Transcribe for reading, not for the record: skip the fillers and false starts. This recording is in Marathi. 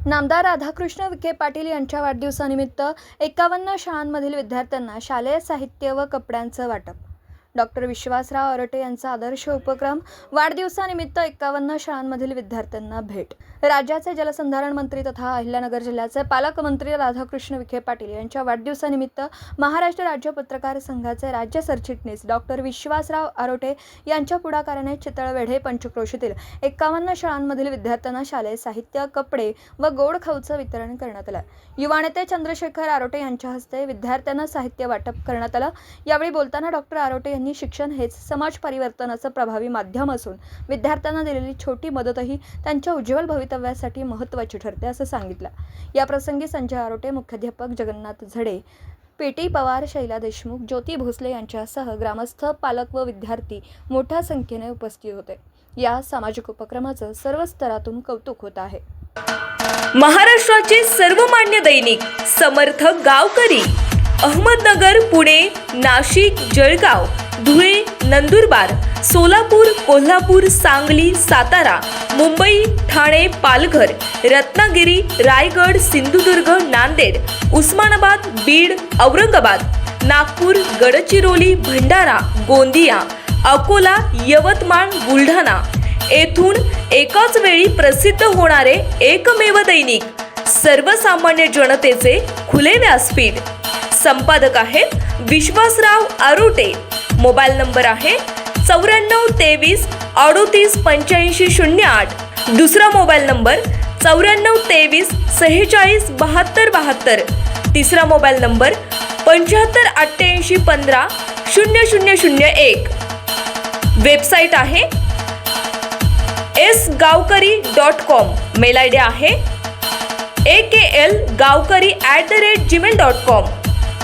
नामदार राधाकृष्ण विखे पाटील यांच्या वाढदिवसानिमित्त 51 शाळांमधील विद्यार्थ्यांना शालेय साहित्य व कपड्यांचं वाटप. डॉक्टर विश्वासराव आरोटे यांचा आदर्श उपक्रम. वाढदिवसानिमित्त 51 शाळांमधील विद्यार्थ्यांना भेट. राज्याचे जलसंधारण मंत्री तथा अहिल्यानगर जिल्ह्याचे पालकमंत्री राधाकृष्ण विखे पाटील यांच्या वाढदिवसानिमित्त महाराष्ट्र राज्य पत्रकार संघाचे राज्य सरचिटणीस डॉक्टर विश्वासराव आरोटे यांच्या पुढाकाराने चितळवेढे पंचक्रोशीतील 51 शाळांमधील विद्यार्थ्यांना शालेय साहित्य, कपडे व गोड खाऊचं वितरण करण्यात आलं. युवा नेते चंद्रशेखर आरोटे यांच्या हस्ते विद्यार्थ्यांना साहित्य वाटप करण्यात आलं. यावेळी बोलताना डॉक्टर आरोटे यांनी शिक्षण हेच समाज परिवर्तनाचं प्रभावी माध्यम असून विद्यार्थ्यांना दिलेली छोटी मदतही त्यांच्या उज्ज्वल भवितव्यासाठी महत्त्वाची ठरते असं सांगितलं. या प्रसंगी संजय आरोटे, मुख्याध्यापक जगन्नाथ झडे, पीटी पवार, शैला देशमुख, ज्योती भोसले यांच्यासह ग्रामस्थ, पालक व विद्यार्थी मोठ्या संख्येने उपस्थित होते. या सामाजिक उपक्रमाचं सर्व स्तरातून कौतुक होत आहे. महाराष्ट्राचे सर्वमान्य दैनिक समर्थ गावकरी अहमदनगर, पुणे, नाशिक, जळगाव, धुळे, नंदुरबार, सोलापूर, कोल्हापूर, सांगली, सातारा, मुंबई, ठाणे, पालघर, रत्नागिरी, रायगड, सिंधुदुर्ग, नांदेड, उस्मानाबाद, बीड, औरंगाबाद, नागपूर, गडचिरोली, भंडारा, गोंदिया, अकोला, यवतमाळ, बुलढाणा येथून एकाच वेळी प्रसिद्ध होणारे एकमेव दैनिक, सर्वसामान्य जनतेचे खुले व्यासपीठ. संपादक आहेत विश्वासराव आरोटे. मोबाईल नंबर आहे 9423 38 85 08. दुसरा मोबाईल नंबर 9423 46 72 72. तिसरा मोबाईल नंबर 75 88 15 0001. वेबसाईट आहे sgavkari.com. मेल आयडी आहे akl gavkari@gmail.com.